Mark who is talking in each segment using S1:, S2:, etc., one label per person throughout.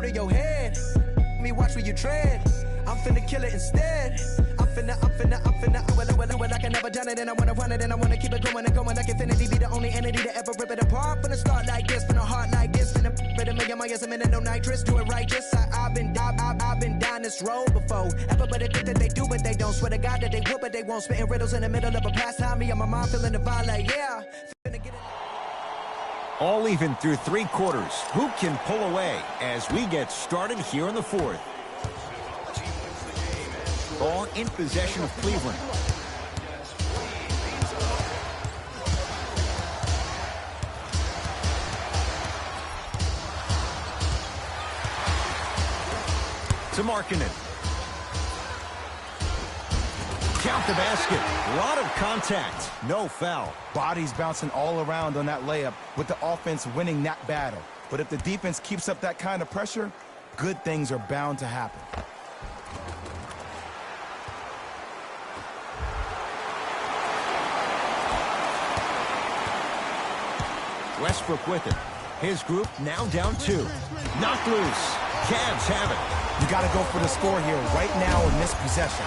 S1: go to your head. Me watch where you tread. I'm finna kill it instead. I'm finna, well, I can never done it, and I wanna run it, and I wanna keep it going and going like infinity. Be the only entity to ever rip it apart. Finna start like this, finna heart like this, finna put a million miles a minute, no nitrous, do it right. Just I've been down this road before. Everybody think that they do, but they don't. Swear to God that they would, but they won't. Spitting riddles in the middle of a pastime. Me and my mom feeling the vibe like, yeah. Finna get it.
S2: All even through 3 quarters. Who can pull away as we get started here in the 4th? Ball in possession of Cleveland. To Markkanen. Count the basket. A lot of contact. No foul.
S3: Bodies bouncing all around on that layup with the offense winning that battle. But if the defense keeps up that kind of pressure, good things are bound to happen.
S2: Westbrook with it. His group now down 2. Knocked loose. Cavs have it.
S3: You got to go for the score here right now in this possession.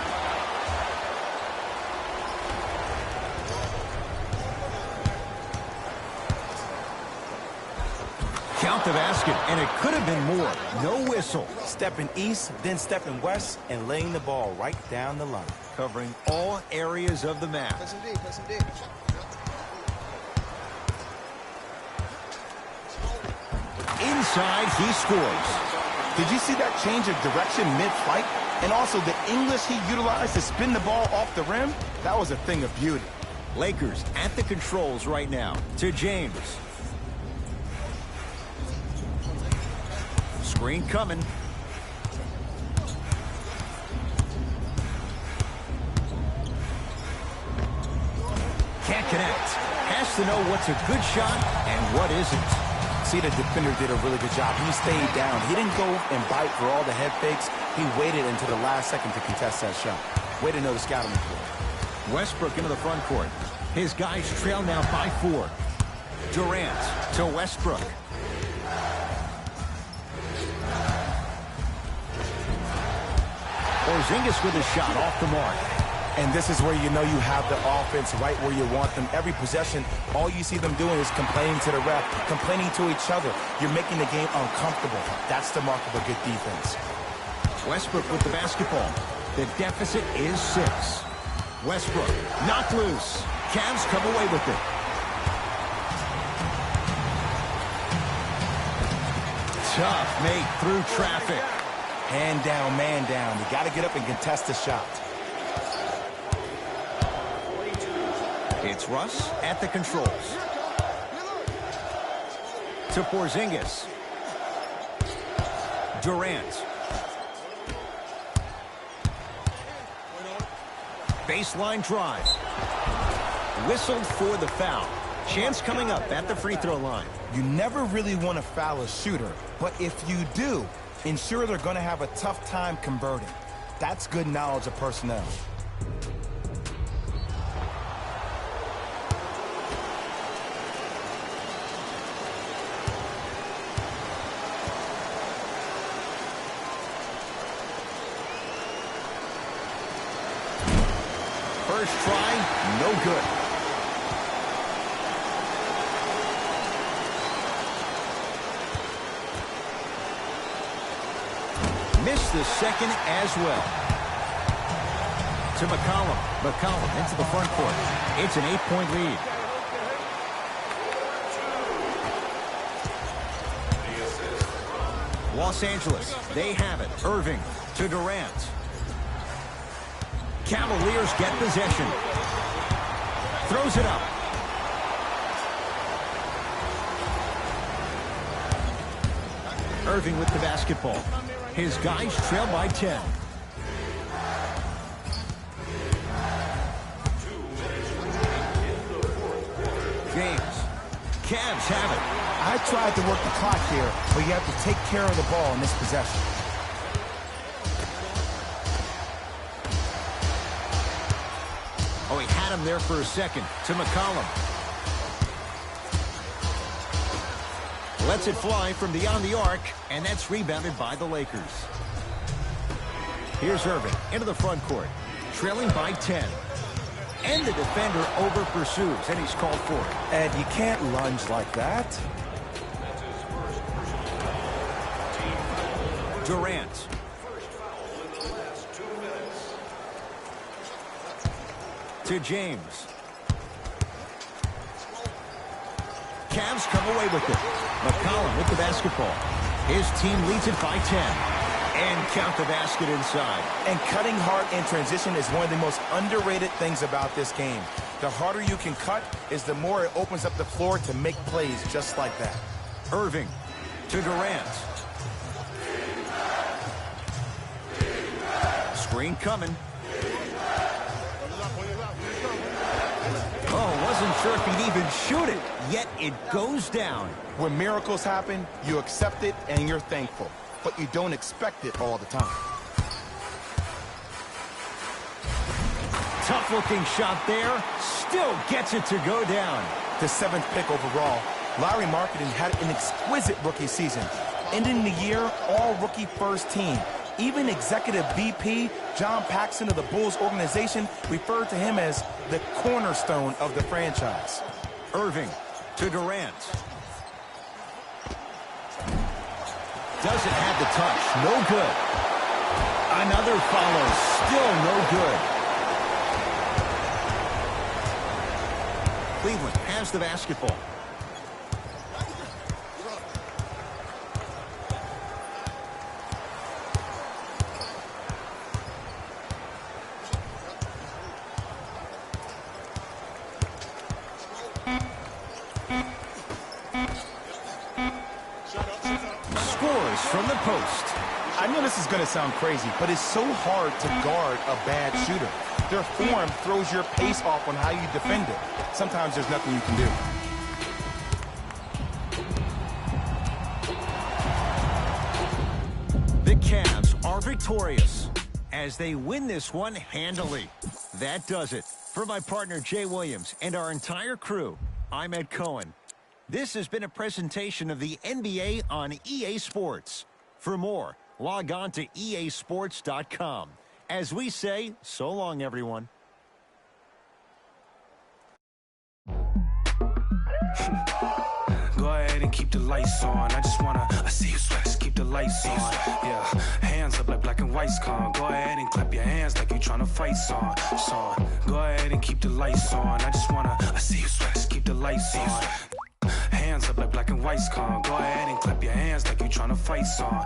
S2: Count the basket, and it could have been more. No whistle.
S3: Stepping east, then stepping west, and laying the ball right down the line.
S2: Covering all areas of the map. Inside, he scores.
S3: Did you see that change of direction mid-flight? And also the English he utilized to spin the ball off the rim? That was a thing of beauty.
S2: Lakers at the controls right now. To James. Screen coming. Can't connect. Has to know what's a good shot and what isn't.
S3: See, the defender did a really good job. He stayed down. He didn't go and bite for all the head fakes. He waited until the last second to contest that shot. Way to know the scouting report.
S2: Westbrook into the front court. His guys trail now by 4. Durant to Westbrook. Porzingis with a shot off the mark.
S3: And this is where you know you have the offense right where you want them. Every possession, all you see them doing is complaining to the ref, complaining to each other. You're making the game uncomfortable. That's the mark of a good defense.
S2: Westbrook with the basketball. The deficit is 6. Westbrook knocked loose. Cavs come away with it. Tough make through traffic.
S3: Hand down, man down. You got to get up and contest the shot.
S2: It's Russ at the controls. To Porzingis. Durant. Baseline drive. Whistled for the foul. Chance coming up at the free throw line.
S3: You never really want to foul a shooter, but if you do, ensure they're going to have a tough time converting. That's good knowledge of personnel.
S2: First try, no good. Missed the second as well. To McCollum. McCollum into the front court. It's an 8-point lead. Los Angeles, they have it. Irving to Durant. Cavaliers get possession. Throws it up. Irving with the basketball. His guys trail by 10. James. Cavs have it.
S3: I tried to work the clock here, but you have to take care of the ball in this possession.
S2: Oh, he had him there for a second. To McCollum. Lets it fly from beyond the arc, and that's rebounded by the Lakers. Here's Irving into the front court, trailing by 10. And the defender over-pursues, and he's called for it.
S3: Ed, you can't lunge like that.
S2: Durant. To James. Cavs come away with it. McCollum with the basketball. His team leads it by 10. And count the basket inside.
S3: And cutting hard in transition is one of the most underrated things about this game. The harder you can cut is the more it opens up the floor to make plays just like that.
S2: Irving to Durant. Screen coming. Oh, wasn't sure if he'd even shoot it, yet it goes down.
S3: When miracles happen, you accept it and you're thankful. But you don't expect it all the time.
S2: Tough-looking shot there. Still gets it to go down.
S3: The 7th pick overall, Lauri Markkanen had an exquisite rookie season. Ending the year, all-rookie first team. Even executive VP John Paxson of the Bulls organization referred to him as the cornerstone of the franchise.
S2: Irving to Durant. Doesn't have the touch. No good. Another follow. Still no good. Cleveland has the basketball. From the post.
S3: I know this is going to sound crazy, but it's so hard to guard a bad shooter. Their form throws your pace off on how you defend it. Sometimes there's nothing you can do.
S2: The Cavs are victorious as they win this one handily. That does it. For my partner Jay Williams and our entire crew, I'm Ed Cohen. This has been a presentation of the NBA on EA Sports. For more, log on to easports.com. As we say, so long, everyone.
S4: Go ahead and keep the lights on. I just wanna, I see you sweat, just keep the lights on. Yeah, hands up like black and white's con. Go ahead and clap your hands like you tryna fight son. Go ahead and keep the lights on. I just wanna, I see you sweat, just keep the lights on. Hands up like black and white's con. Go ahead and clap your hands like you tryna fight son.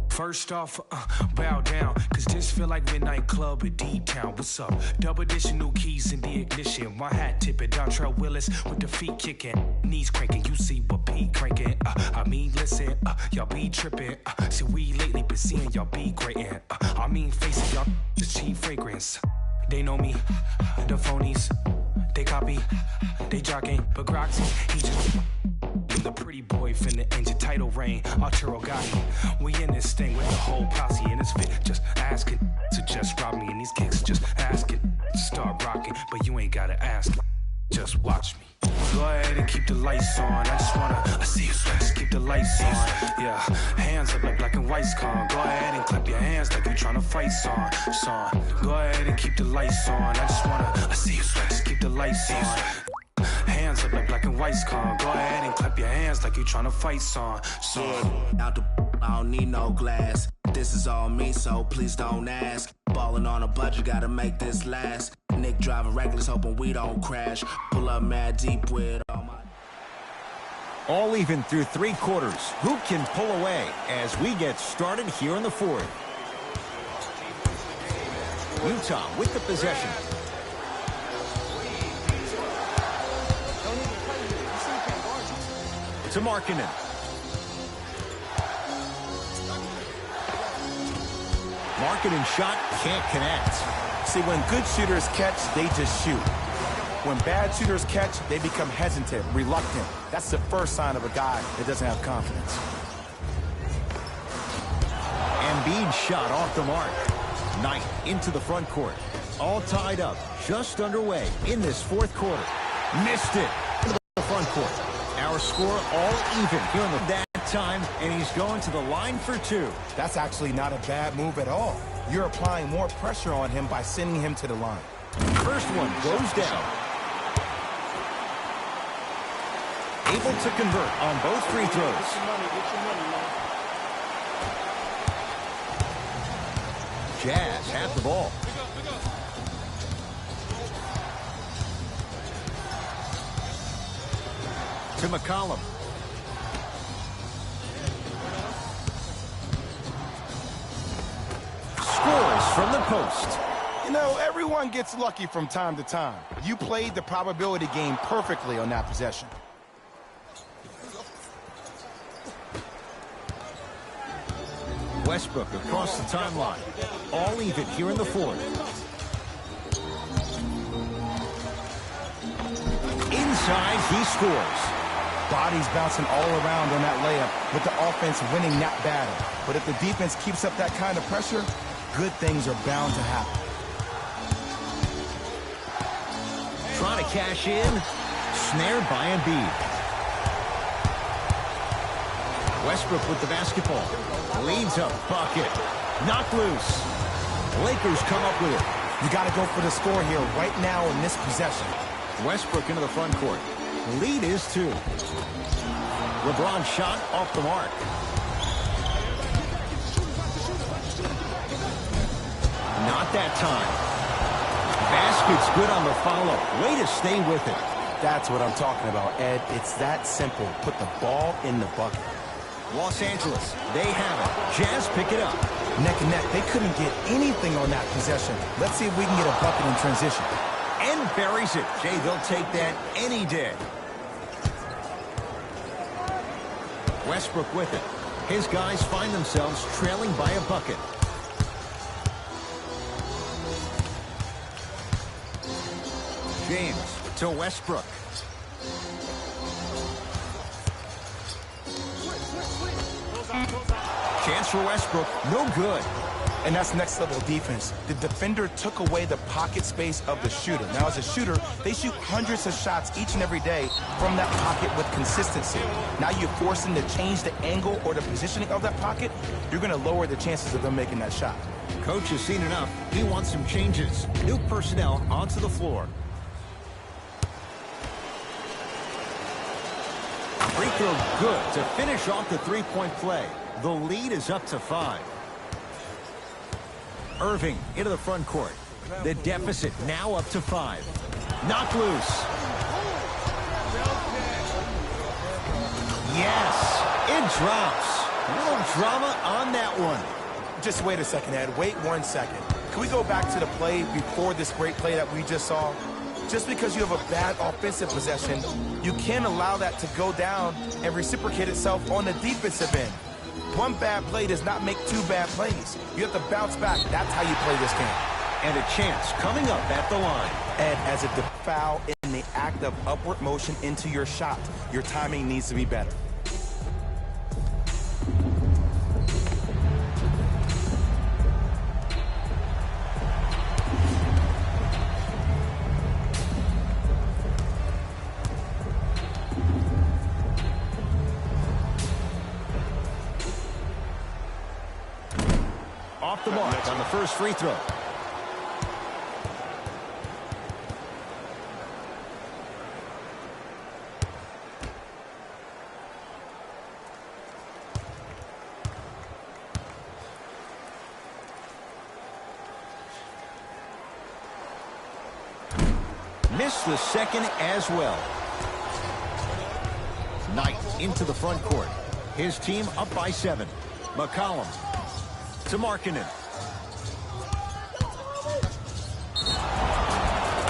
S4: First off, bow down, cause this feel like midnight club at D-Town. What's up? Double additional keys in the ignition. My hat tipping, Dontrell Willis with the feet kicking. Knees cranking, you see what Pete cranking. I mean, listen, y'all be tripping. See, we lately been seeing y'all be grating. I mean, facing y'all, just cheap fragrance. They know me, the phonies. They copy, they jogging, but Groxy, he just the pretty boy finna end your title reign. Arturo Gotti, we in this thing with the whole posse in this fit. Just asking to just rob me, and these kicks just asking to start rocking, but you ain't gotta ask. Just watch me. Go ahead and keep the lights on. I just wanna, I see you sweat, just keep the lights on. Yeah, hands up like black and white's con. Go ahead and clap your hands like you tryna fight son. Go ahead and keep the lights on. I just wanna, I see you sweat, just keep the lights on. Hands up like black and white's con. Go ahead and clap your hands like you tryna fight son.
S5: Out the I don't need no glass. This is all me, so please don't ask. Ballin' on a budget, gotta make this last. Nick driving reckless, hoping we don't crash. Pull up mad deep with all my...
S2: All even through 3 quarters. Who can pull away as we get started here in the 4th? Utah with the possession. To Markkanen. Markkanen shot can't connect.
S3: See, when good shooters catch, they just shoot. When bad shooters catch, they become hesitant, reluctant. That's the first sign of a guy that doesn't have confidence.
S2: Embiid shot off the mark. Knight into the front court. All tied up, just underway in this 4th quarter. Missed it into the front court. Our score all even here in that time, and he's going to the line for two.
S3: That's actually not a bad move at all. You're applying more pressure on him by sending him to the line.
S2: First one goes down. Able to convert on both free throws. Jazz have the ball. To McCollum. Scores from the post.
S3: You know, everyone gets lucky from time to time. You played the probability game perfectly on that possession.
S2: Westbrook across the timeline. All even here in the fourth. Inside, he scores.
S3: Bodies bouncing all around on that layup with the offense winning that battle. But if the defense keeps up that kind of pressure, good things are bound to happen.
S2: Trying to cash in. Snared by Embiid. Westbrook with the basketball. Leads a bucket. Knocked loose. Lakers come up with it.
S3: You got to go for the score here right now in this possession.
S2: Westbrook into the front court. Lead is 2. LeBron shot off the mark. Not that time. Basket's good on the follow. Way to stay with it.
S3: That's what I'm talking about, Ed. It's that simple. Put the ball in the bucket.
S2: Los Angeles, they have it. Jazz pick it up.
S3: Neck and neck. They couldn't get anything on that possession. Let's see if we can get a bucket in transition.
S2: And buries it. Jay, they'll take that any day. Westbrook with it. His guys find themselves trailing by a bucket. James to Westbrook. Chance for Westbrook, no good.
S3: And that's next level defense. The defender took away the pocket space of the shooter. Now as a shooter, they shoot hundreds of shots each and every day from that pocket with consistency. Now you force them to change the angle or the positioning of that pocket, you're going to lower the chances of them making that shot.
S2: Coach has seen enough. He wants some changes. New personnel onto the floor. Free throw good to finish off the three-point play. The lead is up to 5. Irving into the front court. The deficit now up to 5. Knocked loose. Yes, it drops. A little drama on that one.
S3: Just wait a second, Ed. Wait 1 second. Can we go back to the play before this great play that we just saw? Just because you have a bad offensive possession, you can't allow that to go down and reciprocate itself on the defensive end. One bad play does not make 2 bad plays. You have to bounce back. That's how you play this game.
S2: And a chance coming up at the line.
S3: And as a foul in the act of upward motion into your shot, your timing needs to be better.
S2: Off the mark on the first free throw. Missed the second as well. Knight into the front court. His team up by 7. McCollum to Markkanen.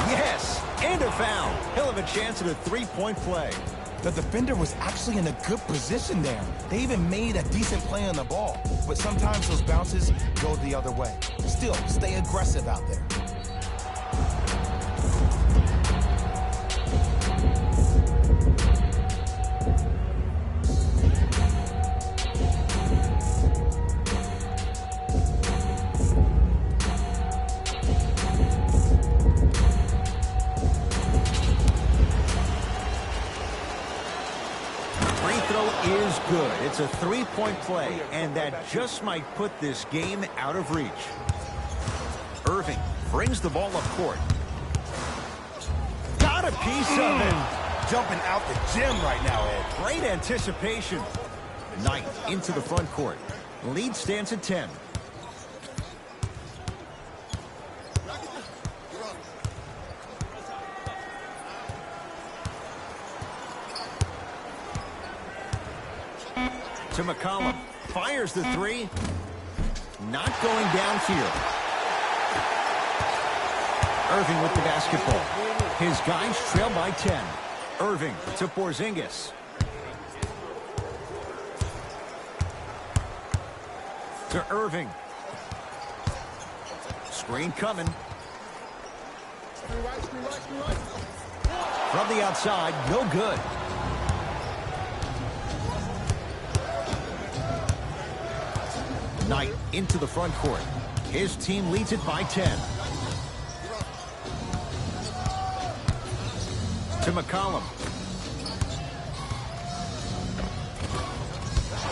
S2: Yes, and a foul. He'll have a chance at a three-point play.
S3: The defender was actually in a good position there. They even made a decent play on the ball. But sometimes those bounces go the other way. Still, stay aggressive out there.
S2: Free throw is good. It's a three-point play, and that just might put this game out of reach. Irving brings the ball up court. Got a piece of it.
S3: Jumping out the gym right now, Ed.
S2: Great anticipation. Knight into the front court. Lead stands at 10. To McCollum. Fires the three. Not going down here. Irving with the basketball. His guys trail by 10. Irving to Porzingis. To Irving. Screen coming. From the outside, no good. Knight into the front court. His team leads it by 10. To McCollum.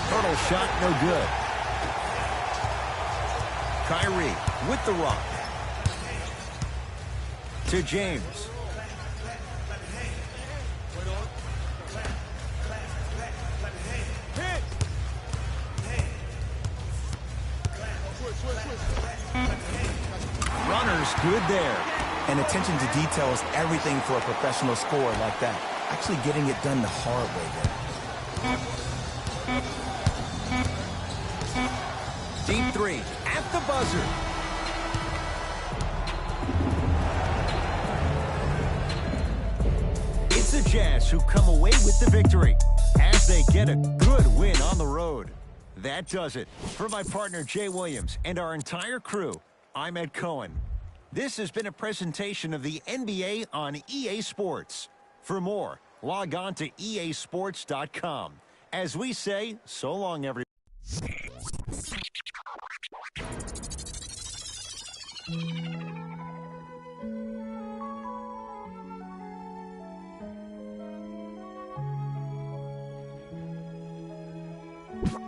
S2: Hurdle shot, no good. Kyrie with the rock. To James. Runners good there.
S3: And attention to detail is everything for a professional scorer like that. Actually getting it done the hard way there.
S2: Deep three at the buzzer. It's the Jazz who come away with the victory as they get a good win on the road. That does it. For my partner Jay Williams and our entire crew, I'm Ed Cohen. This has been a presentation of the NBA on EA Sports. For more, log on to easports.com. As we say, so long, everyone.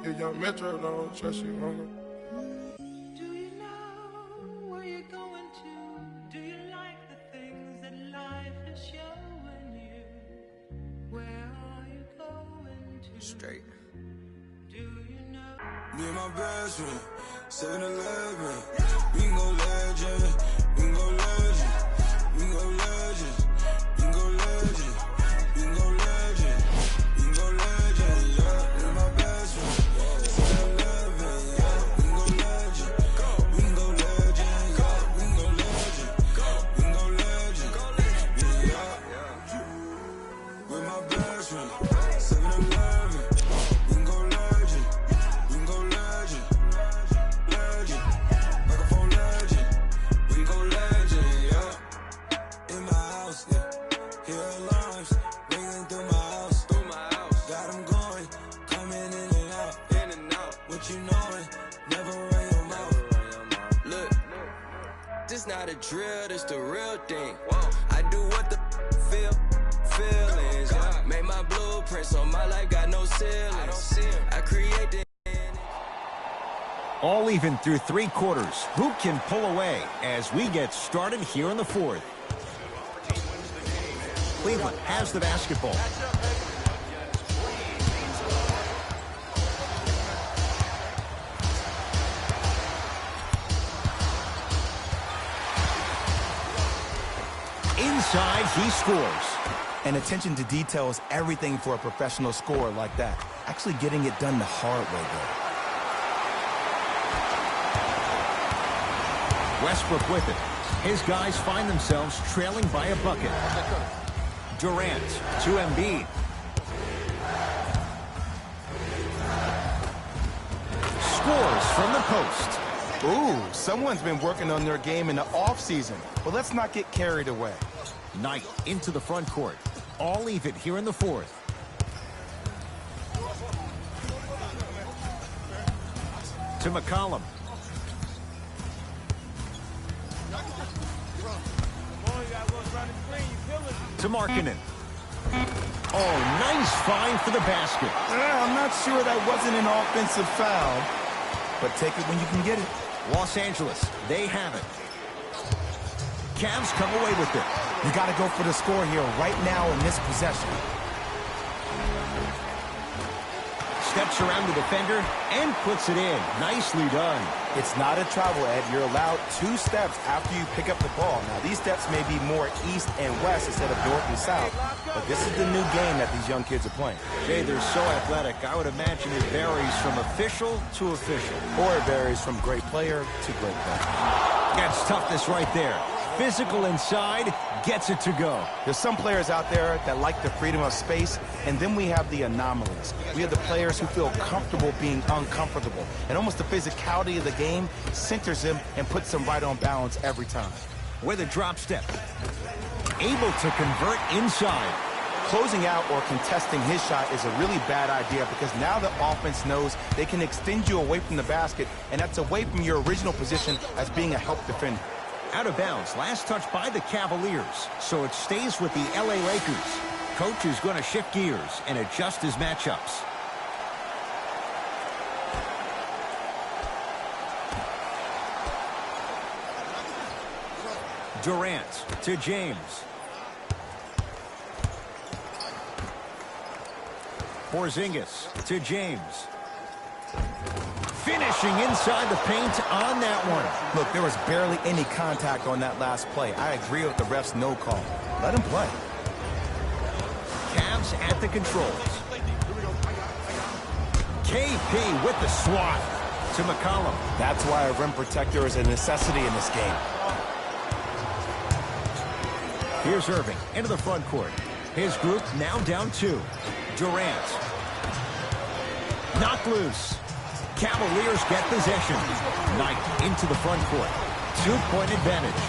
S6: If young Metro don't trust you, homie.
S7: Do you know where you're going to? Do you like the things that life is showing you? Where are you going to?
S8: Straight.
S7: Do you know?
S8: Me and my best friend, 7-Eleven. We can go legend. We can go legend. We can go legend. We can go legend. We can go legend. We can go legend. Yeah, me and my best friend. 7-Eleven. Yeah, we can go legend. We can go legend. Yeah, we can go legend. We can go legend. Yeah, with my best friend. 7-Eleven. We can go legend. We can go legend. Legend. Like a phone legend. We can go legend. Yeah. In my house. Yeah. Hear alarms ringing through my house. Through my house. Got them going. Coming in and out. In and out. What you knowin'? Never run your mouth. Look. This not a drill. This the real thing. I do what the feelings. Yeah. Make my blueprints on my life. Got no ceilings. I create the
S2: All even through three quarters. Who can pull away as we get started here in the fourth? Cleveland has the basketball. Inside, he scores.
S3: And attention to detail is everything for a professional scorer like that. Actually getting it done the hard way there.
S2: Westbrook with it. His guys find themselves trailing by a bucket. Durant to Embiid. Scores from the post.
S3: Ooh, someone's been working on their game in the offseason. But let's not get carried away.
S2: Knight into the front court. All even here in the fourth. To McCollum. To Markkanen. Oh, nice find for the basket.
S3: I'm not sure that wasn't an offensive foul, but take it when you can get it.
S2: Los Angeles, they have it. Cavs come away with it.
S3: You got to go for the score here right now in this possession.
S2: Steps around the defender and puts it in. Nicely done.
S3: It's not a travel, Ed. You're allowed 2 steps after you pick up the ball. Now, these steps may be more east and west instead of north and south, but this is the new game that these young kids are playing.
S2: Jay, they're so athletic. I would imagine it varies from official to official.
S3: Or it varies from great player to great player.
S2: That's toughness right there. Physical inside, gets it to go.
S3: There's some players out there that like the freedom of space, and then we have the anomalies. We have the players who feel comfortable being uncomfortable, and almost the physicality of the game centers them and puts them right on balance every time.
S2: With a drop step, able to convert inside.
S3: Closing out or contesting his shot is a really bad idea because now the offense knows they can extend you away from the basket, and that's away from your original position as being a help defender.
S2: Out of bounds, last touch by the Cavaliers, so it stays with the LA Lakers. Coach is going to shift gears and adjust his matchups. Durant to James. Porzingis to James. Finishing inside the paint on that one.
S3: Look, there was barely any contact on that last play. I agree with the ref's no call. Let him play.
S2: Cavs at the controls. KP with the swat to McCollum.
S3: That's why a rim protector is a necessity in this game.
S2: Here's Irving into the front court. His group now down 2. Durant. Knocked loose. Cavaliers get possession. Knight into the front court. 2-point advantage.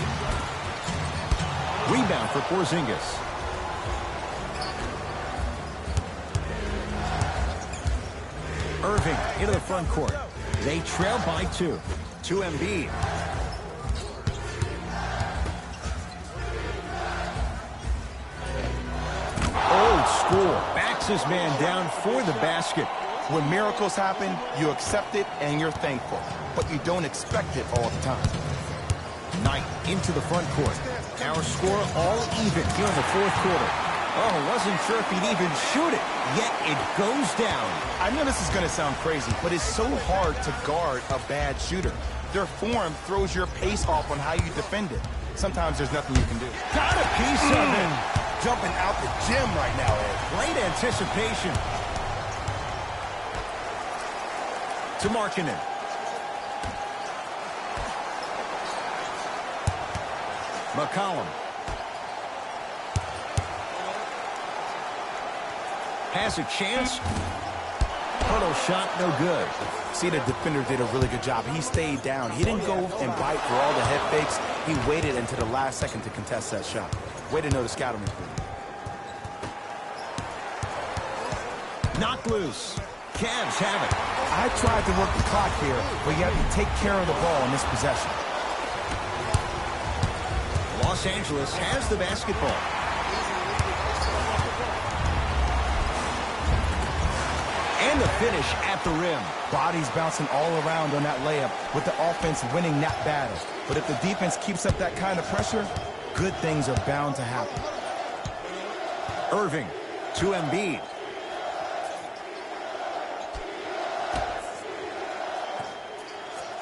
S2: Rebound for Porzingis. Irving into the front court. They trail by 2. To Embiid. Old school. Backs his man down for the basket.
S3: When miracles happen, you accept it and you're thankful. But you don't expect it all the time.
S2: Knight into the front court. Our score all even here in the fourth quarter. Oh, wasn't sure if he'd even shoot it, yet it goes down.
S3: I know this is going to sound crazy, but it's so hard to guard a bad shooter. Their form throws your pace off on how you defend it. Sometimes there's nothing you can do.
S2: Got a piece of it.
S3: Jumping out the gym right now, Ed.
S2: Great anticipation. To Markkanen. McCollum. Has a chance. Hurdle shot, no good.
S3: See, the defender did a really good job. He stayed down. He didn't go and bite for all the head fakes. He waited until the last second to contest that shot. Way to know to scout him.
S2: Knocked loose. Cavs have it.
S3: I tried to work the clock here, but you have to take care of the ball in this possession.
S2: Los Angeles has the basketball. And the finish at the rim.
S3: Bodies bouncing all around on that layup with the offense winning that battle. But if the defense keeps up that kind of pressure, good things are bound to happen.
S2: Irving to Embiid.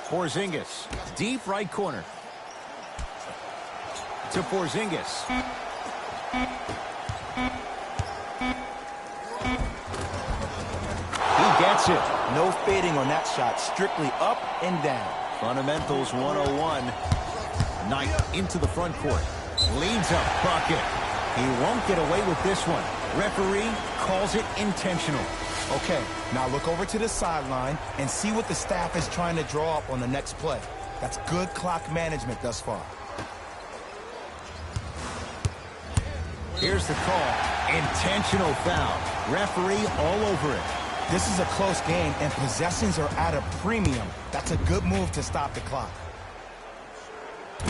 S2: Porzingis, deep right corner. To Porzingis. He gets it.
S3: No fading on that shot, strictly up and down.
S2: Fundamentals 101. Knight into the front court. Leads a bucket. He won't get away with this one. Referee calls it intentional.
S3: Okay, now look over to the sideline and see what the staff is trying to draw up on the next play. That's good clock management thus far.
S2: Here's the call. Intentional foul. Referee all over it.
S3: This is a close game, and possessions are at a premium. That's a good move to stop the clock.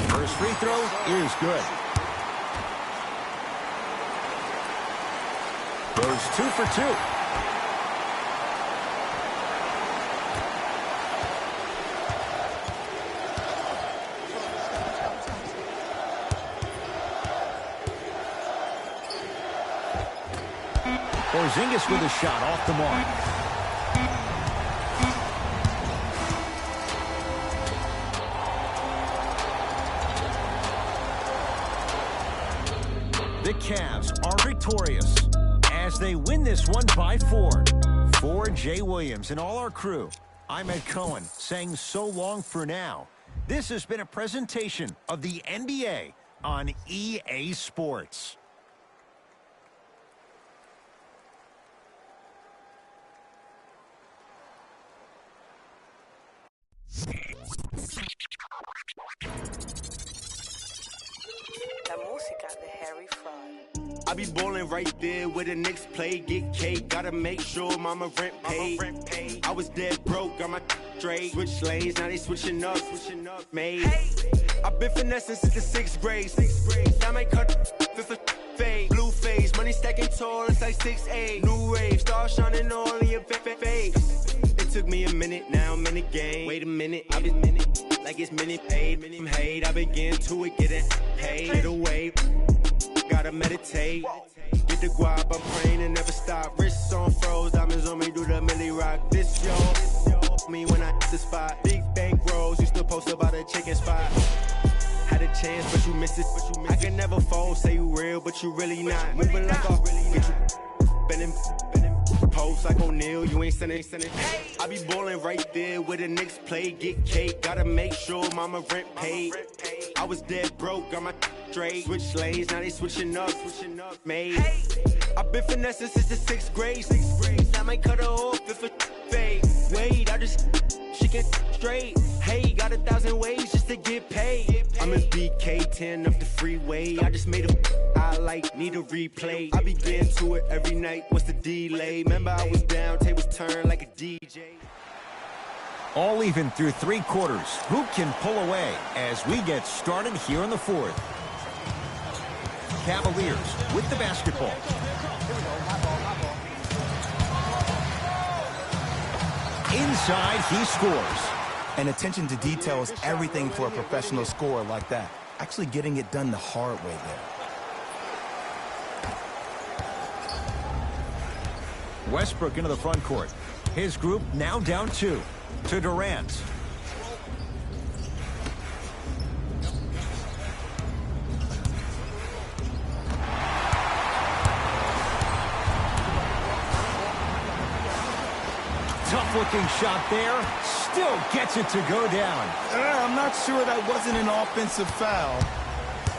S2: First free throw is good. goes 2 for 2. Porzingis with a shot off the mark. The Cavs are victorious as they win this one by 4. For Jay Williams and all our crew, I'm Ed Cohen saying so long for now. This has been a presentation of the NBA on EA Sports.
S9: La música de Harry Fraud.
S10: I be ballin' right there where the Knicks play, get cake. Gotta make sure mama rent paid. I was dead broke, got my straight. Switch lanes, now they switching up, made. I've been finessing since the 6th grade. I might cut for fade. Blue face, money stacking tall, it's like 6'8". New wave, star shining all in your face. It took me a minute, now I'm in the game. Wait a minute, I've been like it's minute paid. Hate, I begin to it, getting paid. Get away, gotta meditate. Get the guap, I'm praying and never stop. Wrists on froze, diamonds on me, do the milli rock. This yo, me when I hit the spot. Big bank rolls, used to post about a chicken spot. Had a chance, but you missed it. I can never fold, say you real, but you really not. Moving like a get you bending. Post like O'Neal, you ain't sending. I be ballin' right there where the Knicks play, get cake. Gotta make sure mama rent paid. I was dead broke, got my straight. Switch lanes, now they switching up, made. I've been finessing since the 6th grade. I might cut her off if it fade. Wait, I just she get straight. Hey, got 1,000 ways just to get paid. I'm in BK10 up the freeway. I just made a I like, need a replay. I begin to it every night. What's the delay? Remember I was down, tables turned like a DJ.
S2: All even through 3 quarters. Who can pull away as we get started here in the 4th? Cavaliers with the basketball. Inside, he scores.
S3: And attention to detail is everything for a professional scorer like that. Actually getting it done the hard way there.
S2: Westbrook into the front court. His group now down 2 to Durant. Tough-looking shot there. Still gets it to go down.
S3: I'm not sure that wasn't an offensive foul,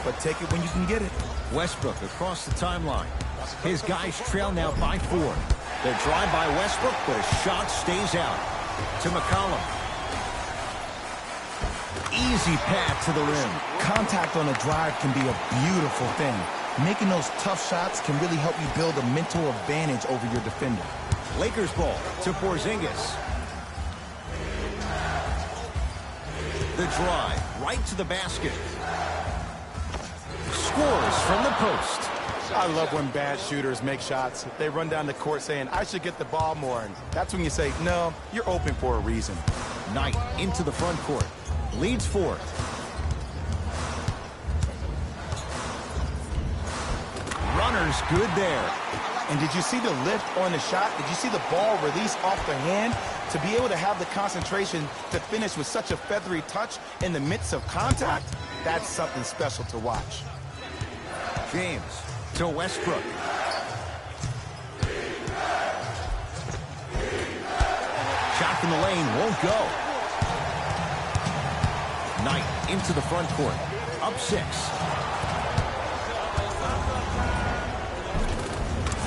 S3: but take it when you can get it.
S2: Westbrook across the timeline. His guys trail now by 4. The drive by Westbrook, but a shot stays out. To McCollum. Easy path to the rim.
S3: Contact on a drive can be a beautiful thing. Making those tough shots can really help you build a mental advantage over your defender.
S2: Lakers ball to Porzingis. The drive right to the basket. Scores from the post.
S3: I love when bad shooters make shots. They run down the court saying, I should get the ball more. And that's when you say, no, you're open for a reason.
S2: Knight into the front court. Leads 4. Runner's good there.
S3: And did you see the lift on the shot? Did you see the ball release off the hand? To be able to have the concentration to finish with such a feathery touch in the midst of contact, that's something special to watch.
S2: James to Westbrook. Shot from the lane won't go. Knight into the front court. Up 6.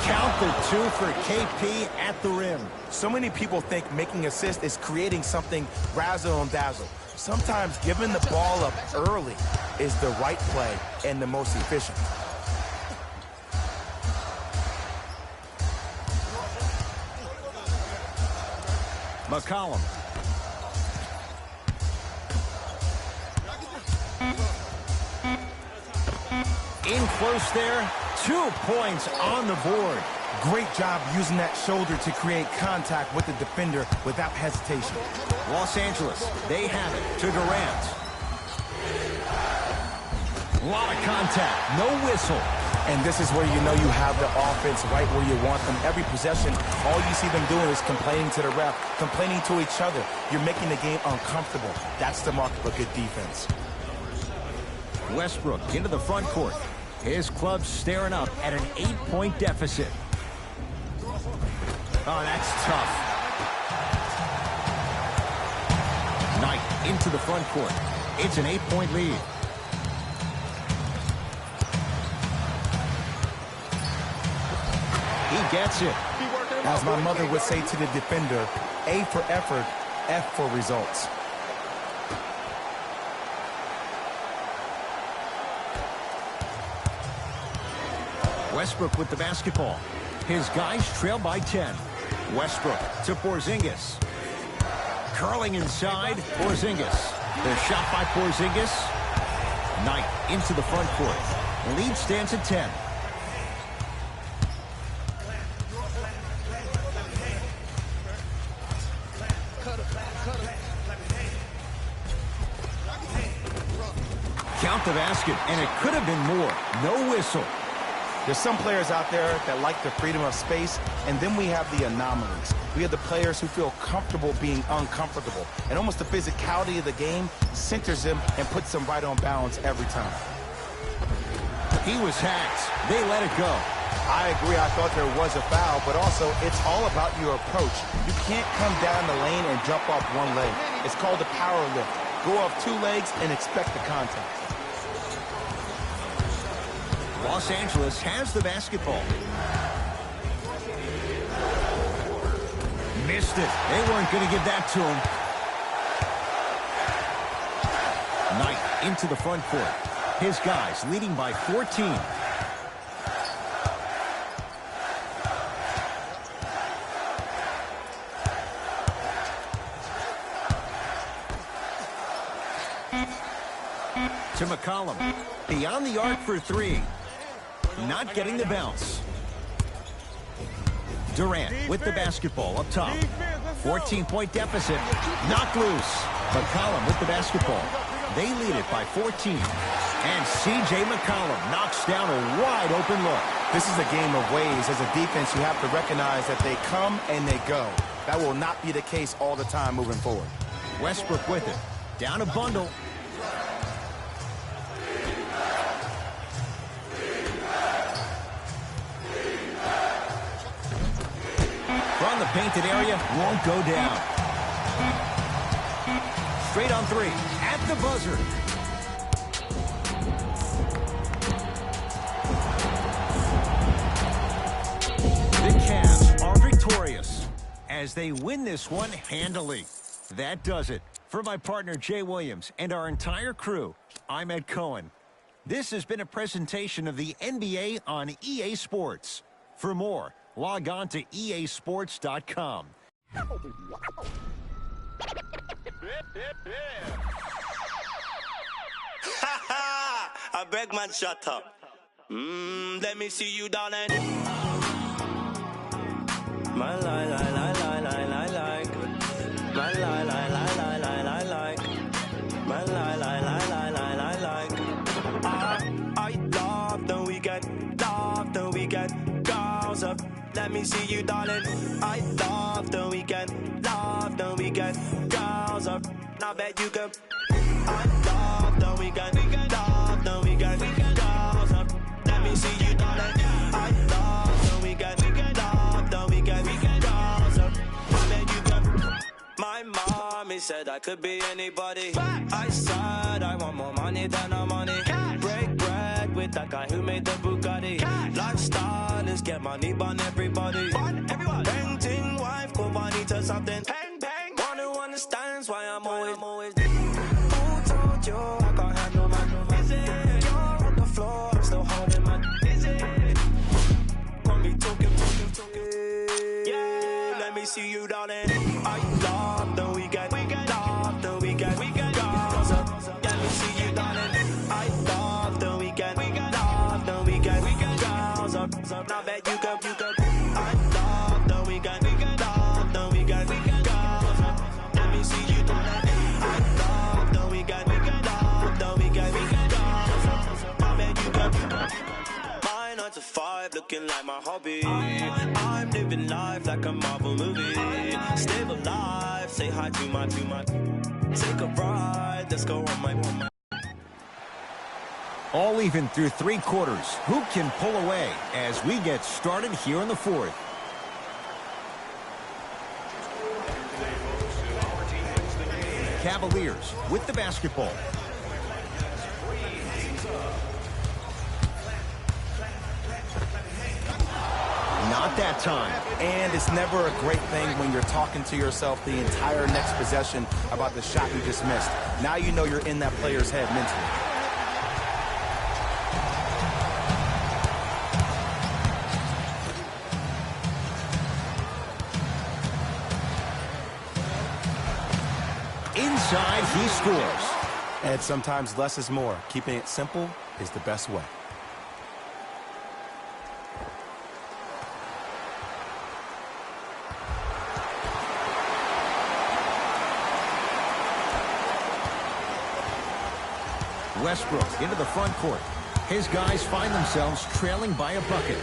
S2: Count the 2 for KP at the rim.
S3: So many people think making assists is creating something razzle and dazzle. Sometimes giving the ball up early is the right play and the most efficient.
S2: McCollum. In close there. 2 points on the board.
S3: Great job using that shoulder to create contact with the defender without hesitation.
S2: Los Angeles, they have it to Durant. A lot of contact, no whistle.
S3: And this is where you know you have the offense right where you want them. Every possession, all you see them doing is complaining to the ref, complaining to each other. You're making the game uncomfortable. That's the mark of a good defense.
S2: Westbrook into the front court. His club's staring up at an 8-point deficit. Oh, that's tough. Knight into the front court. It's an 8-point lead. He gets it.
S3: As my mother would say to the defender, A for effort, F for results.
S2: Westbrook with the basketball. His guys trail by 10. Westbrook to Porzingis. Curling inside, Porzingis. The shot by Porzingis. Knight into the front court. Lead stands at 10. Count the basket, and it could have been more. No whistle.
S3: There's some players out there that like the freedom of space, and then we have the anomalies. We have the players who feel comfortable being uncomfortable, and almost the physicality of the game centers them and puts them right on balance every time.
S2: He was hacked. They let it go.
S3: I agree. I thought there was a foul, but also it's all about your approach. You can't come down the lane and jump off one leg. It's called a power lift. Go off 2 legs and expect the contact.
S2: Los Angeles has the basketball. Missed it. They weren't going to give that to him. Knight into the front court. His guys leading by 14. To McCollum. Beyond the arc for 3. Not getting the bounce. Durant with the basketball up top. 14-point deficit. Knocked loose. McCollum with the basketball. They lead it by 14. And C.J. McCollum knocks down a wide open look.
S3: This is a game of waves. As a defense, you have to recognize that they come and they go. That will not be the case all the time moving forward.
S2: Westbrook with it. Down a bundle. From the painted area, won't go down. Straight on 3, at the buzzer. The Cavs are victorious as they win this one handily. That does it. For my partner Jay Williams and our entire crew, I'm Ed Cohen. This has been a presentation of the NBA on EA Sports. For more, log on to easports.com.
S10: I beg man, shut up. Let me see you, darling. My lie, lie, lie, lie, lie, lie, like. My lie, lie, lie, lie, lie, lie, like. My lie, lie, lie, lie, lie, lie, like. I love the weekend, girls up. Let me see you, darling. I love the weekend, girls up. Now bet you can. I love the weekend, girls up. Let me see you, darling. I love the weekend, girls up. Now bet you can. My mommy said I could be anybody. I said I want more money than no money. Break bread with that guy who made the Bugatti. Lifestyle is get money, burn everybody. Painting wife, go Bonita something. Pang, pang. One who understands why I'm always. Who told you I can't handle my? Is it? You're on the floor, I'm still holding my. Is it? Want me talking. Yeah, let me see you, darling. I love the weekend, love the weekend, girls up. Let me see you, darling. I love the weekend, girls up. Now bet you can. I
S11: like my hobby. I'm living life like a Marvel movie. Stay alive, say hi to my. Take a ride, let's go on my.
S2: All even through 3 quarters. Who can pull away as we get started here in the 4th? Cavaliers with the basketball. Not that time.
S3: And it's never a great thing when you're talking to yourself the entire next possession about the shot you just missed. Now you know you're in that player's head mentally.
S2: Inside, he scores.
S3: And sometimes less is more. Keeping it simple is the best way.
S2: Westbrook into the front court. His guys find themselves trailing by a bucket.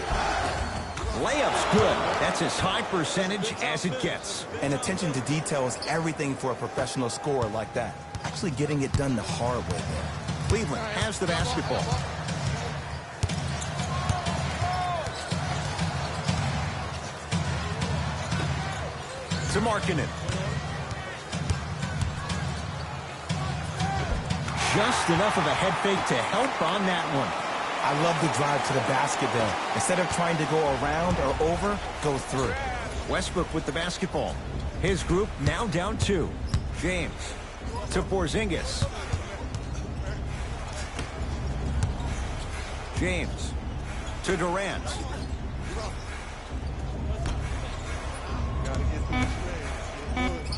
S2: Layup's good. That's as high percentage as it gets.
S3: And attention to detail is everything for a professional scorer like that. Actually getting it done the hard way there.
S2: Cleveland has the basketball. To Markkanen. Just enough of a head fake to help on that one.
S3: I love the drive to the basket there. Instead of trying to go around or over, go through.
S2: Westbrook with the basketball. His group now down 2. James to Porzingis. James to Durant.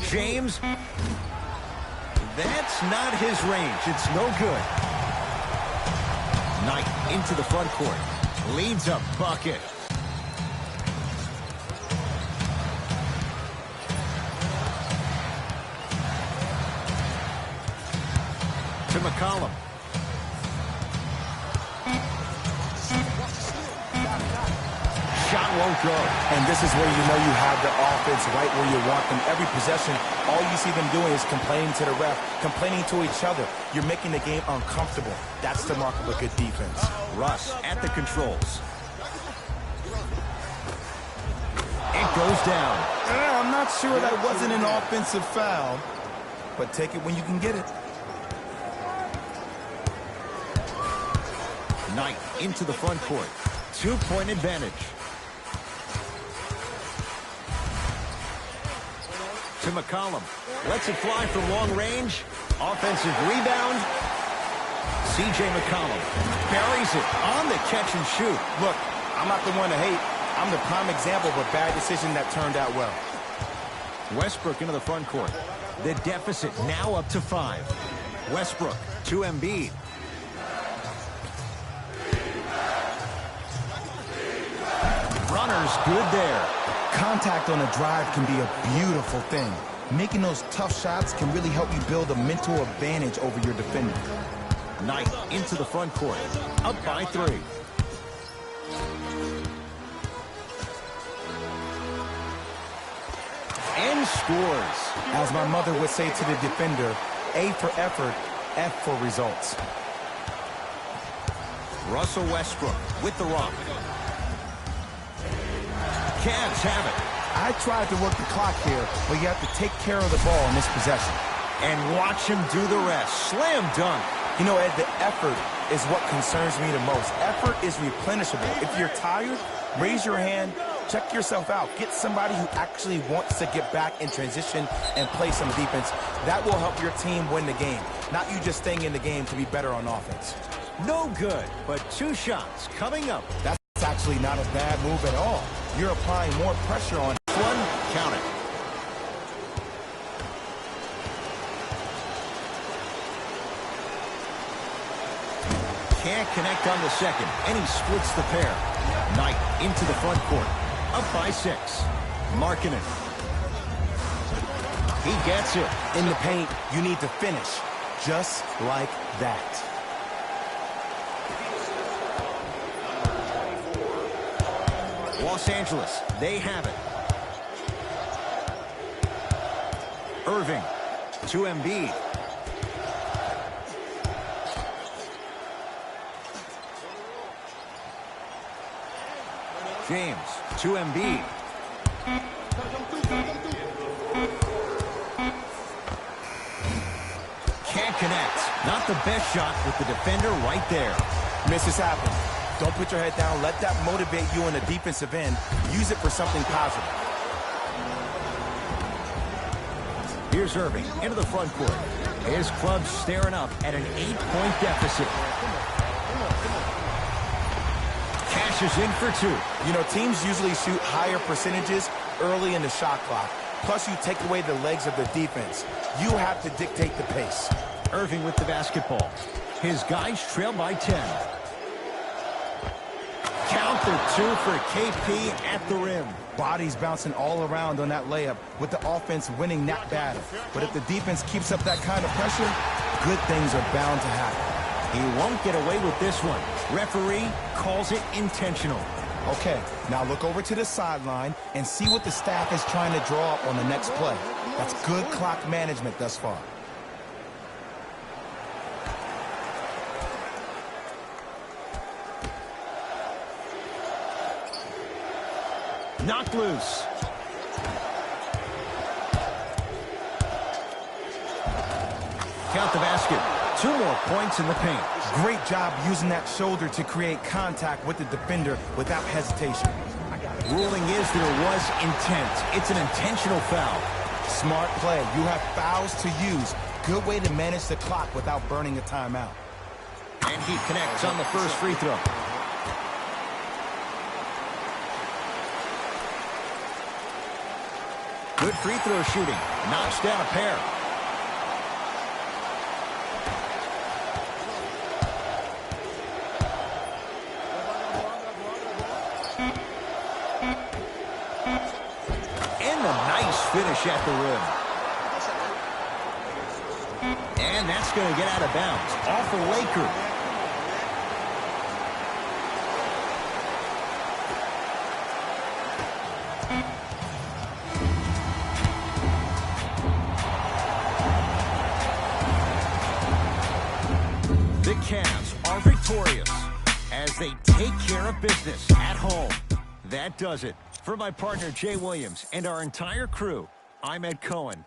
S2: James. That's not his range. It's no good. Knight into the front court. Leads a bucket. To McCollum. Shot won't go.
S3: And this is where you know you have the offense right where you want them. Every possession, all you see them doing is complaining to the ref, complaining to each other. You're making the game uncomfortable. That's the mark of a good defense.
S2: Russ at the controls. It goes down.
S3: I'm not sure that wasn't an offensive foul, but take it when you can get it.
S2: Knight into the front court. 2-point advantage. To McCollum. Lets it fly from long range. Offensive rebound. C.J. McCollum buries it on the catch and shoot.
S3: Look, I'm not the one to hate. I'm the prime example of a bad decision that turned out well.
S2: Westbrook into the front court. The deficit now up to 5. Westbrook to Embiid. Runner's good there.
S3: Contact on a drive can be a beautiful thing. Making those tough shots can really help you build a mental advantage over your defender.
S2: Knight into the front court. Up by 3. And scores.
S3: As my mother would say to the defender, A for effort, F for results.
S2: Russell Westbrook with the rock. Cavs have it.
S3: I tried to work the clock here, but you have to take care of the ball in this possession.
S2: And watch him do the rest. Slam dunk.
S3: You know, Ed, the effort is what concerns me the most. Effort is replenishable. If you're tired, raise your hand, check yourself out. Get somebody who actually wants to get back in transition and play some defense. That will help your team win the game, not you just staying in the game to be better on offense.
S2: No good, but 2 shots coming up.
S3: That's actually not a bad move at all. You're applying more pressure on
S2: one. Count it. Can't connect on the second, and he splits the pair. Knight into the front court. Up by 6. Markkanen. He gets it.
S3: In the paint, you need to finish. Just like that.
S2: Los Angeles, they have it. Irving to Embiid. James to Embiid. Can't connect. Not the best shot with the defender right there.
S3: Misses happen. Don't put your head down. Let that motivate you on the defensive end. Use it for something positive.
S2: Here's Irving into the front court. His club's staring up at an 8-point deficit. Cashes in for two.
S3: You know, teams usually shoot higher percentages early in the shot clock. Plus, you take away the legs of the defense. You have to dictate the pace.
S2: Irving with the basketball. His guys trail by 10. Count the two for KP at the rim.
S3: Bodies bouncing all around on that layup with the offense winning that battle. But if the defense keeps up that kind of pressure, good things are bound to happen.
S2: He won't get away with this one. Referee calls it intentional.
S3: Okay, now look over to the sideline and see what the staff is trying to draw up on the next play. That's good clock management thus far.
S2: Knocked loose. Count the basket. 2 more points in the paint.
S3: Great job using that shoulder to create contact with the defender without hesitation.
S2: Ruling is there was intent. It's an intentional foul.
S3: Smart play. You have fouls to use. Good way to manage the clock without burning a timeout.
S2: And he connects on the first free throw. Good free throw shooting. Knocks down a pair. And a nice finish at the rim. And that's going to get out of bounds. Off a Laker. The Cavs are victorious as they take care of business at home. That does it. For my partner, Jay Williams, and our entire crew, I'm Ed Cohen.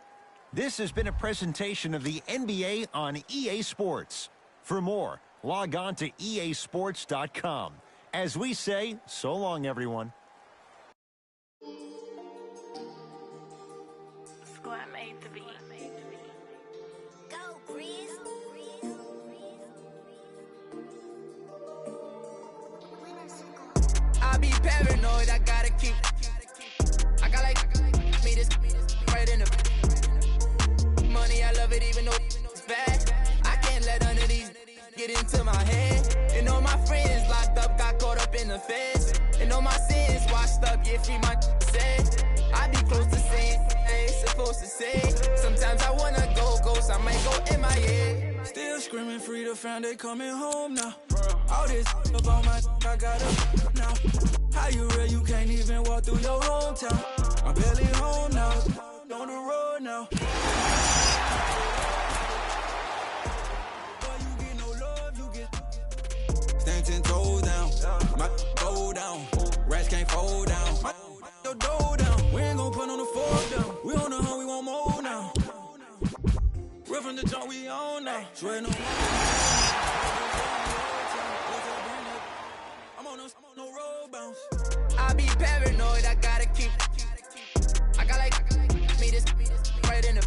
S2: This has been a presentation of the NBA on EA Sports. For more, log on to easports.com. As we say, so long, everyone.
S9: Squad made to be. Go, Breeze.
S1: I be paranoid, I gotta keep. I got like me this right in the money. I love it even though it's bad. I can't let none of these get into my head. And all my friends locked up, got caught up in the feds. And all my sins washed up, yeah, free my said. I be close to saying I ain't supposed to say. Sometimes I wanna go ghost, I might go MIA.
S8: Still screaming free the fam, they coming home now. All this about my I got up now. How you real, you can't even walk through your hometown. I'm barely home now, on the road now. Boy, you get no love, you get stand 10 toes down. My go down, rats can't fold down. My your dough down, we ain't gon' put on the fork down. We on the hunt, we want more now. Real from the jump, we on now. Swear no. No road bounce.
S1: I be paranoid, I gotta keep. I got like me this right in the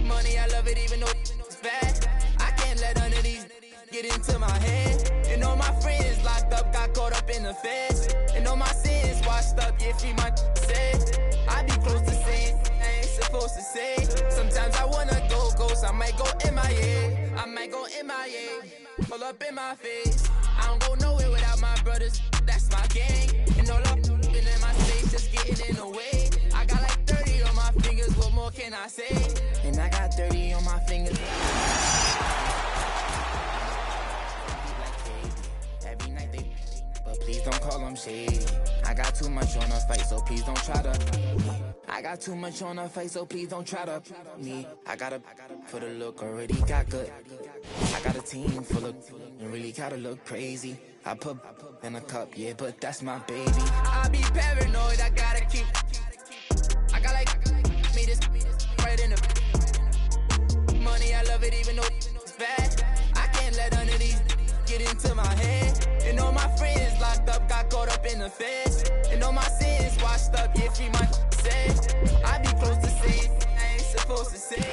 S1: money. I love it even though it's bad. I can't let none of these get into my head. And all my friends locked up, got caught up in the feds. And all my sins washed up, yeah, free my said. I be close to saying I ain't supposed to say. Sometimes I wanna go ghost, I might go MIA. I might go MIA, pull up in my face. I don't go nowhere without my brothers, that's my gang. And all up in my space, just getting in the way. I got like 30 on my fingers, what more can I say? And I got 30 on my fingers. Every night they, but please
S12: don't call them shady. I got too much on her face, so please don't try to. I got too much on her face, so please don't try to me. I gotta for the look, already got good. I got a team full of and really gotta look crazy. I put in a cup, yeah, but that's my baby. I be paranoid, I gotta keep. I got like me this right in the money. I love it even though it's bad. I can't let none of these get into my head. And all my friends locked up, got caught up in the feds. And all my sins washed up, yeah, free my say. I be close to saying I ain't supposed to say.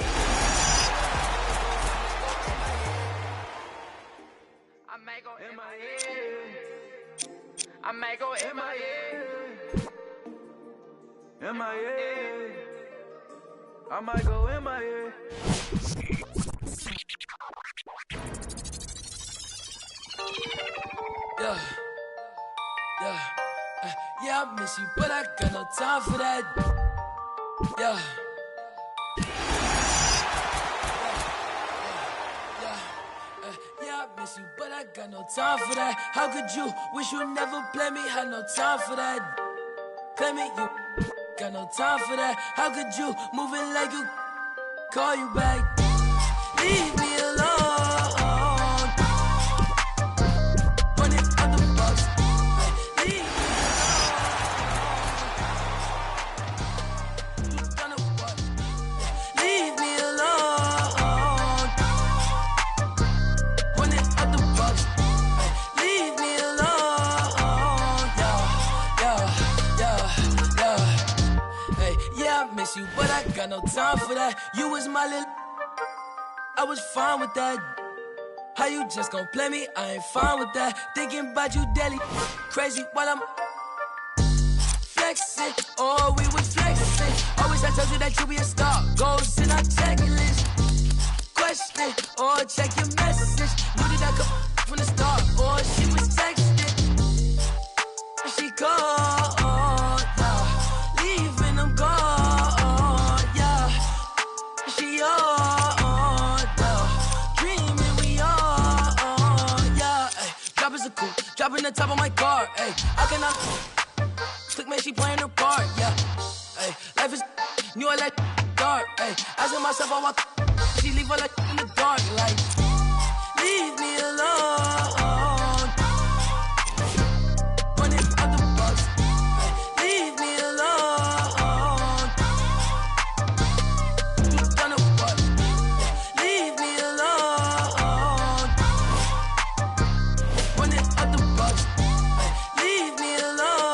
S12: I might go MIA. I might go MIA.
S13: MIA. I might go MIA.
S14: Yeah, yeah, yeah, I miss you, but I got no time for that. Yeah. Yeah, I miss you, but I got no time for that. How could you wish you never play me? Had no time for that. Play me, you got no time for that. How could you move it like you call you back? Leave me alone. Running out the box. Leave me alone. You gonna what? Leave me alone. Running out the box. Leave me alone. Yeah. Hey, yeah, I miss you, but I got no time for that. You was my little. I was fine with that. How you just gon' play me? I ain't fine with that. Thinking about you daily, crazy while I'm flexing. Oh, we was flexing. Always I told you that you be a star. Goals in our checklist. Question or check your message. Knew that I could from the start. Or she was texting. She called. Yeah. Leaving them gone. Yeah. She on. Dropping the top of my car, ayy. I cannot click, man, she playing her part, yeah. Ayy, life is new, I like dark, ayy. Asking myself, I walk, she leave her like in the dark, like, leave me alone. Running out the box, leave me alone. You gonna what? Leave me alone. Running out the box, leave me alone.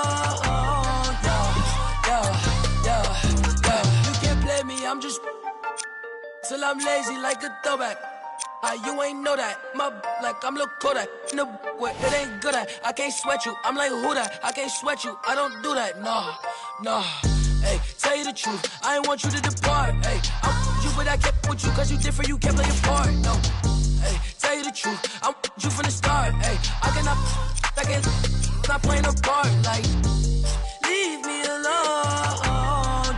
S14: Yeah. You can't play me, I'm just till I'm lazy like a throwback. You ain't know that. My like I'm Lil Kodak. No, where it ain't good at. I can't sweat you. I'm like who that? I can't sweat you. I don't do that. Nah. Hey, tell you the truth. I ain't want you to depart. Hey, I'm you, but I kept with you 'cause you different. You can't play your part. No. Hey, tell you the truth. I'm you from the start. Hey, I can't not playing a part. Like, leave me alone.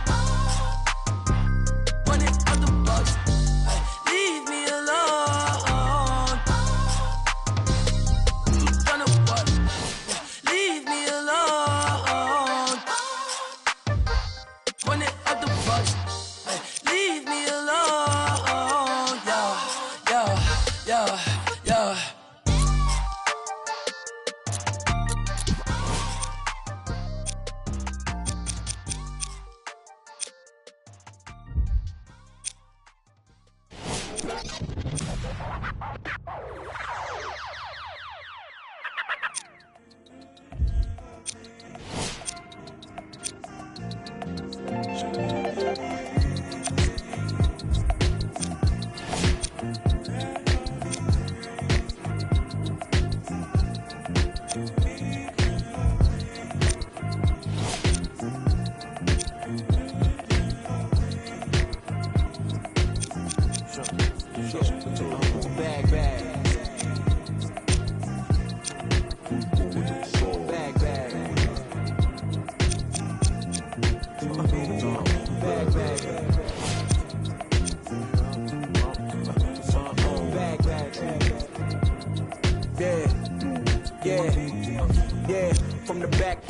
S14: Running out the box. Hey, leave me alone. You gonna what? Leave me alone. Running out the box. Hey, leave me alone. Yeah.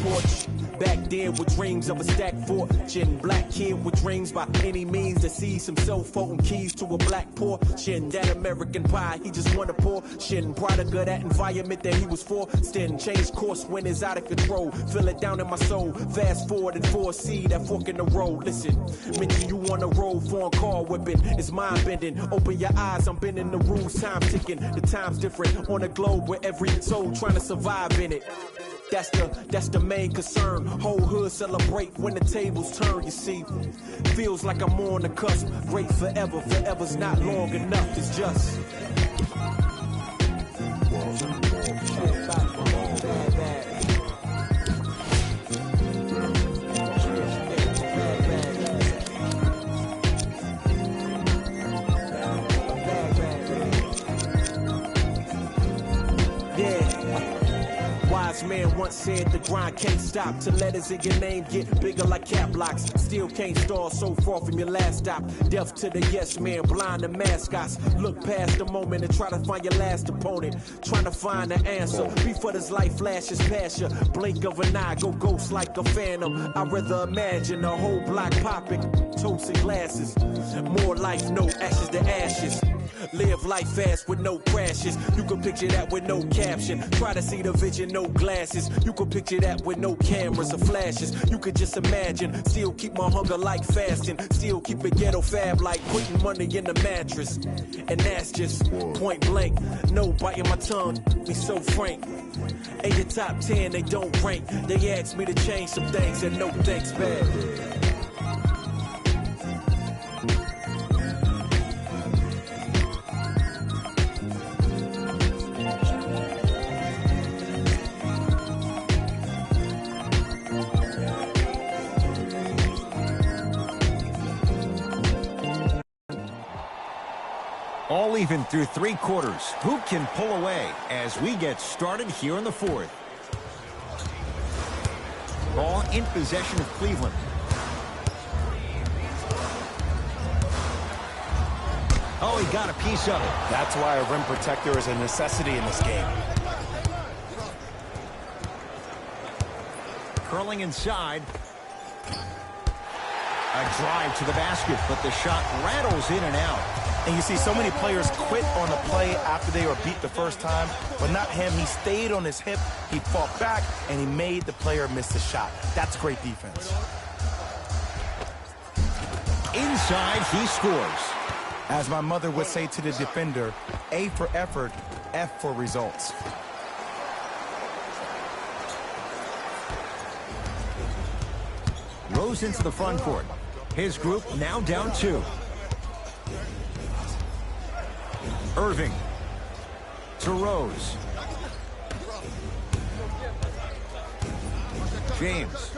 S10: porch. Back then with dreams of a stacked fortune. Black kid with dreams by any means to seize some cell phone keys to a black portion. That American pie, he just wanna portion. Product of that environment that he was forced in. Change course when it's out of control. Feel it down in my soul. Fast forward and foresee that fork in the road. Listen, mention you on the road, foreign car whipping. It's mind bending. Open your eyes, I'm bending the rules. Time ticking. The time's different on a globe where every soul trying to survive in it. That's the main concern. Whole hood celebrate when the tables turn, you see. Feels like I'm on the cusp. Great forever, forever's not long enough, it's just. Man once said the grind can't stop till letters in your name get bigger like cap locks. Still can't stall so far from your last stop. Deaf to the yes man, blind to mascots. Look past the moment and try to find your last opponent. Trying to find the answer before this life flashes past you. Blink of an eye, go ghost like a phantom. I'd rather imagine a whole block popping, toasting glasses. More life, no ashes to ashes. Live life fast with no crashes. You can picture that with no caption. Try to see the vision, no glasses. You can picture that with no cameras or flashes. You could just imagine. Still keep my hunger like fasting. Still keep it ghetto fab like putting money in the mattress. And that's just point blank. No biting my tongue, be so frank. In your top 10, they don't rank. They asked me to change some things and no thanks back.
S2: All even through 3 quarters. Who can pull away as we get started here in the 4th? Ball in possession of Cleveland. Oh, he got a piece of it.
S3: That's why a rim protector is a necessity in this game.
S2: Curling inside. A drive to the basket, but the shot rattles in and out.
S3: And you see so many players quit on the play after they were beat the first time, but not him. He stayed on his hip, he fought back, and he made the player miss the shot. That's great defense.
S2: Inside, he scores.
S3: As my mother would say to the defender, A for effort, F for results.
S2: Rose into the front court. His group now down 2. Irving to Rose. James.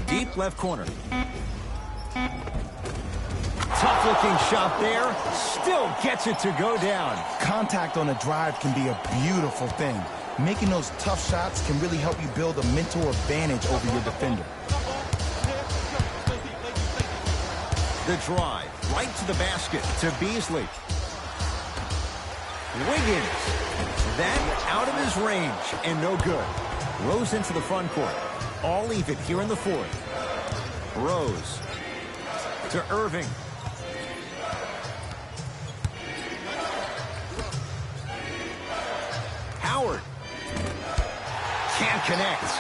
S2: Deep left corner. Tough looking shot there. Still gets it to go down.
S3: Contact on a drive can be a beautiful thing. Making those tough shots can really help you build a mental advantage over your defender.
S2: The drive, right to the basket, to Beasley. Wiggins. That out of his range, and no good. Rose into the front court. All even here in the 4th. Rose to Irving. Howard. Can't connect.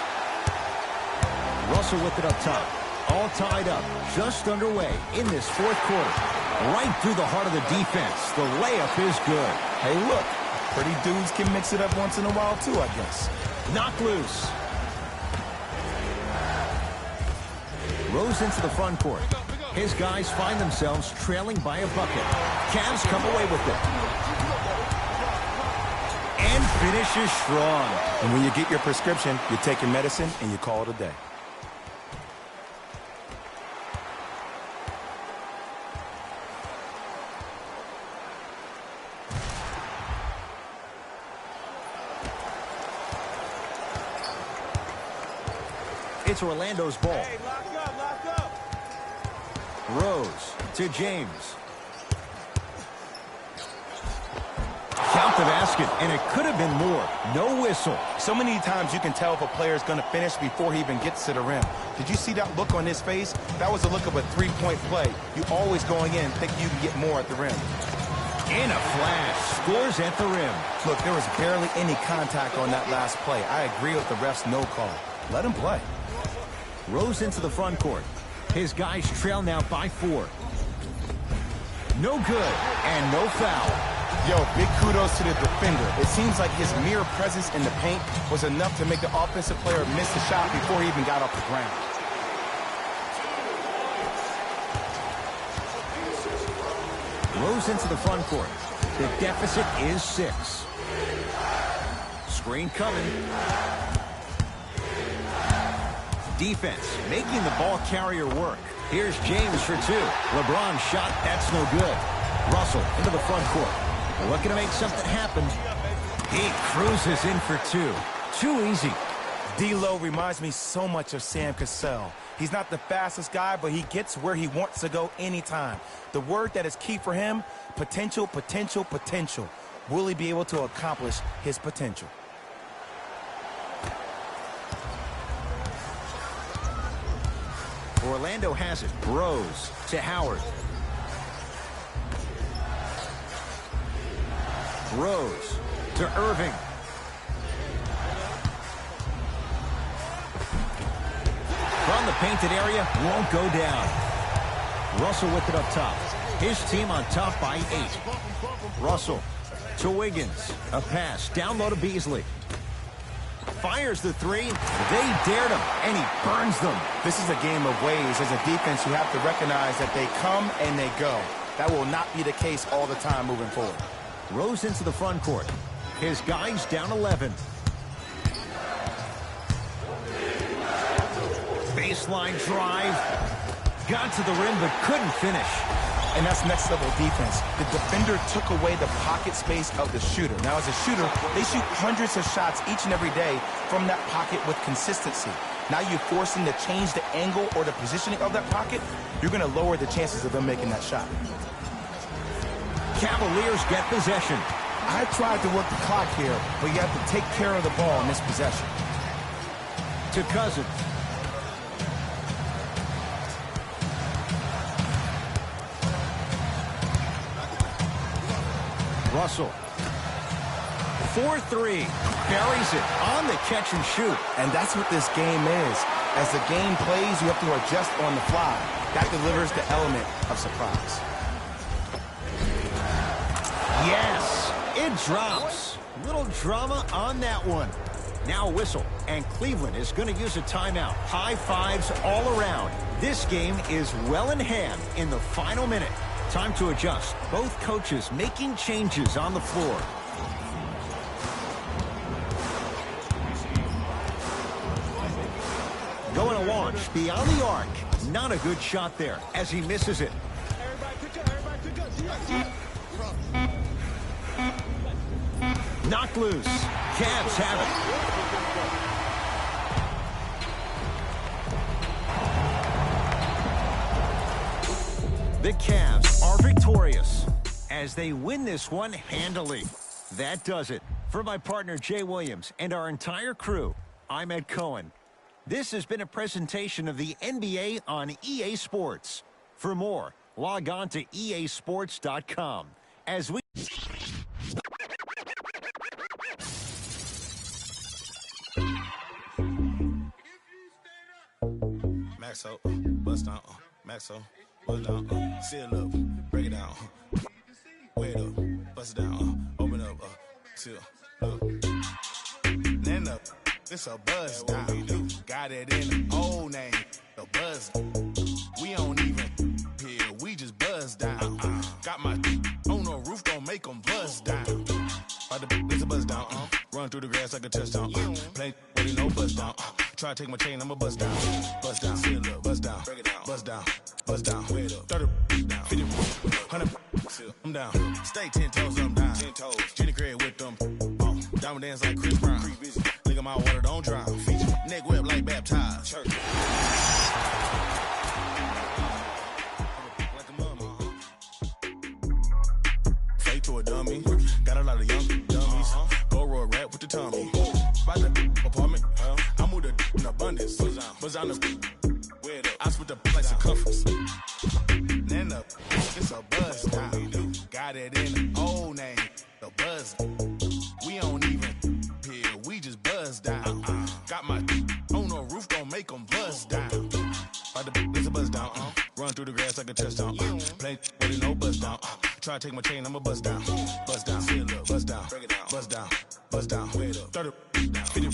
S2: Russell with it up top. All tied up, just underway in this 4th quarter. Right through the heart of the defense. The layup is good.
S3: Hey, look, pretty dudes can mix it up once in a while too, I guess.
S2: Knocked loose. Rose into the front court. His guys find themselves trailing by a bucket. Cavs come away with it. And finishes strong.
S3: And when you get your prescription, you take your medicine and you call it a day.
S2: It's Orlando's ball.
S10: Hey, lock up.
S2: Rose to James. Count underneath the basket, and it could have been more. No whistle.
S3: So many times you can tell if a player is going to finish before he even gets to the rim. Did you see that look on his face? That was the look of a three-point play. You always going in thinking you can get more at the rim.
S2: In a flash, scores at the rim.
S3: Look, there was barely any contact on that last play. I agree with the ref's no call. Let him play.
S2: Rose into the front court. His guys trail now by 4. No good, and no foul.
S3: Yo, big kudos to the defender. It seems like his mere presence in the paint was enough to make the offensive player miss the shot before he even got off the ground.
S2: Rose into the front court. The deficit is 6. Screen coming. Defense making the ball carrier work. Here's James for 2. LeBron shot, that's no good. Russell into the front court. Looking to make something happen. He cruises in for 2. Too easy.
S3: D'Lo reminds me so much of Sam Cassell. He's not the fastest guy, but he gets where he wants to go anytime. The word that is key for him, potential, potential, potential. Will he be able to accomplish his potential?
S2: Orlando has it. Rose to Howard. Rose to Irving. From the painted area, won't go down. Russell with it up top. His team on top by 8. Russell to Wiggins. A pass down low to Beasley. Fires the 3. They dared him, and he burns them.
S3: This is a game of waves. As a defense, you have to recognize that they come and they go. That will not be the case all the time moving forward.
S2: Rose into the front court. His guys down 11. Baseline drive. Got to the rim, but couldn't finish.
S3: And that's next level defense. The defender took away the pocket space of the shooter. Now, as a shooter, they shoot hundreds of shots each and every day from that pocket with consistency. Now you force them to change the angle or the positioning of that pocket, you're going to lower the chances of them making that shot.
S2: Cavaliers get possession.
S3: I tried to work the clock here, but you have to take care of the ball in this possession.
S2: To Cousins. Russell. 4-3. Buries it on the catch and shoot.
S3: And that's what this game is. As the game plays, you have to adjust on the fly. That delivers the element of surprise.
S2: Yes, it drops. Little drama on that one. Now a whistle, and Cleveland is going to use a timeout. High fives all around. This game is well in hand in the final minute. Time to adjust. Both coaches making changes on the floor. Going to launch beyond the arc. Not a good shot there as he misses it. Knocked loose. Cavs have it. The Cavs are victorious as they win this one handily. That does it. For my partner Jay Williams and our entire crew, I'm Ed Cohen. This has been a presentation of the NBA on EA Sports. For more, log on to easports.com. As we...
S15: Maxo, bust down, Maxo, bust down, seal up, break it down, wait up, bust it down, open up, seal, look, then up, this a buzz down, we do, got it in the old name, the buzz, we don't even here, we just buzz down, got my on the roof, gon' make them buzz down, it's a buzz down, run through the grass like a touchdown, play, waiting no buzz down, try to take my chain, I'ma bust down, seal up, bust down, break it down, bust down, wait up, 30 down, 50, 100, seal, I'm down, stay 10 toes, I'm down, 10 toes, Jenny Craig with them, diamond dance like Chris Brown, lick 'em out, water don't drown, feature, neck whip like baptized, church. Fake to a dummy, got a lot of young Buzz down the I split the like circumference. Then up, it's a buzz down. Got it in the old name, the buzz. We don't even here, we just buzz down. Got my on the roof, don't make them buzz down. It's a buzz down. Run through the grass like a touchdown. Play with it, no buzz down. Try to take my chain, I'ma buzz down. Buzz down, buzz down, buzz down, buzz down. 30, 50,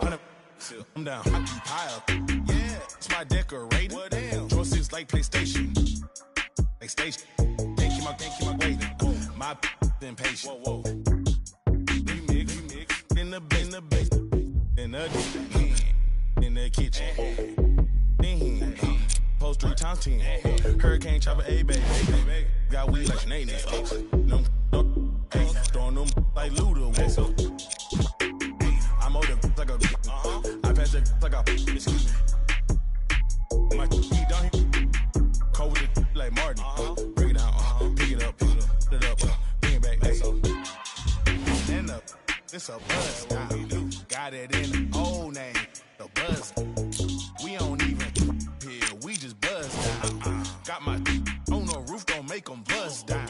S15: 100. I'm down. I keep high up. Yeah, it's my decorator. What damn? Joysticks like PlayStation. Like station. Can't keep my waiting. My impatient. Whoa. We mix in the basement. In the kitchen. Post 3 times 10. Hurricane chopper, a baby. Got weed like Sinead. Throwing them like Luda. I'm older like a. I pass it like a. Excuse me. My feet down here. Cold with it like Martin. Break it down. Pick it up. Put it up. Bring it back. Stand up. It's a buzz down. Got it in the old name. The buzz. We don't even here. We just buzz down. Got my on the roof. Don't make them buzz down.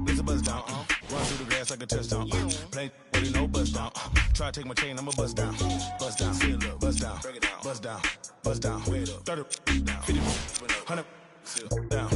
S15: It's a buzz down. Run through the grass like a touchdown. Play with it, no buzz down. Try to take my chain, I'ma buzz down. Buzz down, buzz down, buzz down, buzz down. 30, 50, 100, down.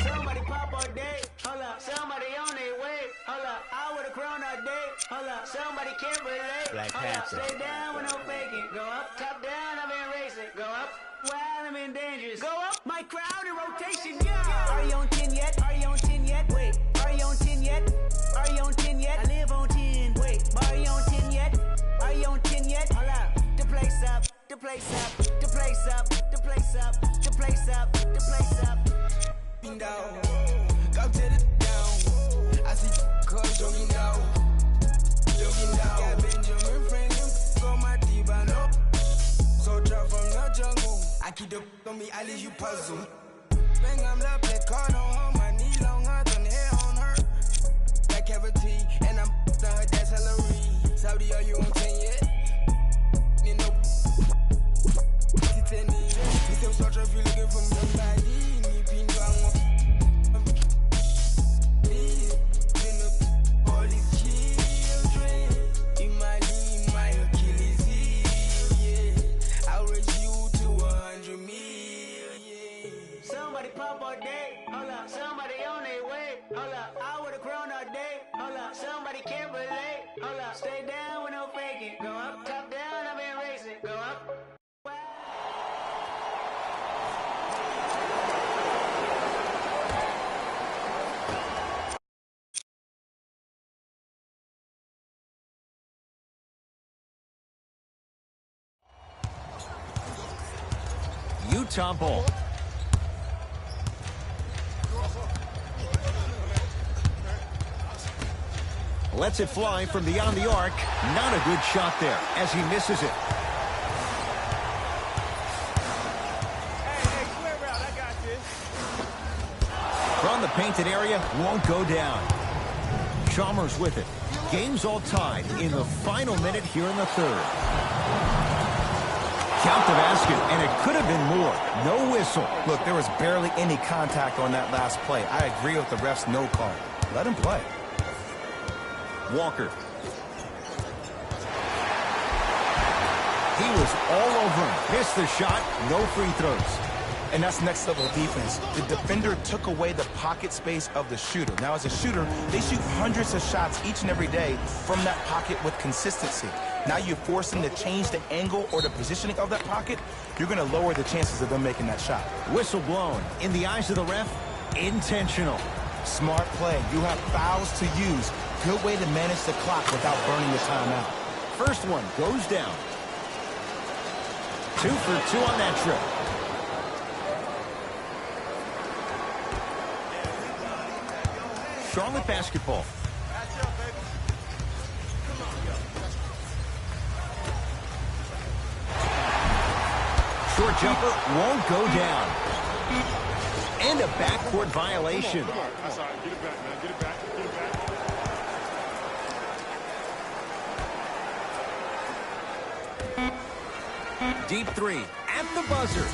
S16: Somebody pop all day, hold up. Somebody on their way, hold up. I would've grown all day, hold up. Somebody can't relate,
S17: Black
S16: hold up.
S17: Panther.
S16: Stay down with no faking. Go up, top down, I've been racing. Go up, wild, I'm in dangerous. Go up, my crowd in rotation, yeah. Are you on 10 yet? Are you on 10 yet? Wait, are you on 10 yet? Are you on 10 yet? I live on 10. Wait, are you on 10 yet? Are you on 10 yet? Hold up, the place up, the place up, the place up, the place up, the place up, the place up.
S18: Down, come to the down. I see cars jogging down. Got Benjamin Franklin on my T-Bano. So drop from the jungle. I keep the on me, I leave you puzzle. Bang, I'm the black card on her. My knee longer than hair on her. That cavity, and I'm on her, that's Hillary. Saudi, are you on 10 yet? You know, it's 10 years. It's still such if you looking for somebody.
S16: Somebody pop all day, hold up. Somebody on their way, hold up. I would've grown all day, hold up. Somebody can't relate, hold up. Stay down with no faking. Go up, top down, I've been racing. Go up.
S2: Utah ball. Lets it fly from beyond the arc. Not a good shot there as he misses it. From the painted area, won't go down. Chalmers with it. Game's all tied in the final minute here in the third. Count the basket, and it could have been more. No whistle.
S3: Look, there was barely any contact on that last play. I agree with the ref's no call. Let him play.
S2: Walker. He was all over him. Missed the shot. No free throws.
S3: And that's next level defense. The defender took away the pocket space of the shooter. Now, as a shooter, they shoot hundreds of shots each and every day from that pocket with consistency. Now you force them to change the angle or the positioning of that pocket, you're going to lower the chances of them making that shot.
S2: Whistle blown. In the eyes of the ref, intentional.
S3: Smart play. You have fouls to use. Good way to manage the clock without burning the timeout.
S2: First one goes down. 2 for 2 on that trip. Charlotte basketball. short jumper won't go down. And a backcourt violation.
S6: Come on. That's all right. Get it back, man. Get it back. Get it back.
S2: Deep three at the buzzer.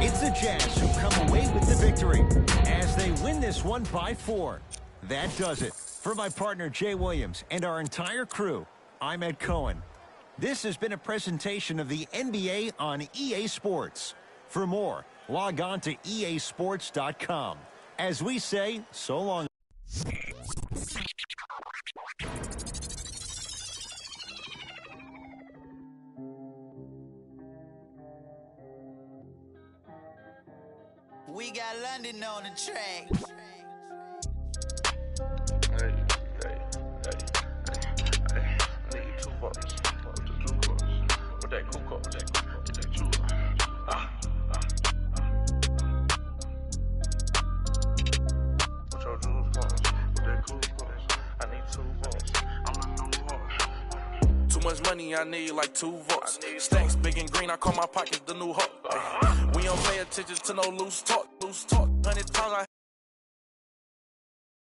S2: It's the Jazz who come away with the victory as they win this one by 4. That does it. For my partner Jay Williams and our entire crew, I'm Ed Cohen. This has been a presentation of the NBA on EA Sports. For more, log on to easports.com. As we say, so long.
S17: We got London on the track.
S6: Hey. I need 2 bucks. With that cool cup. With that 2. What y'all do is bucks. With that cool cup. I need 2 bucks. I'm the new horse.
S19: Too much money, I need like 2 votes. Stacks big and green, I call my pockets the new hawk. We don't pay attention to no loose talk. 100 times I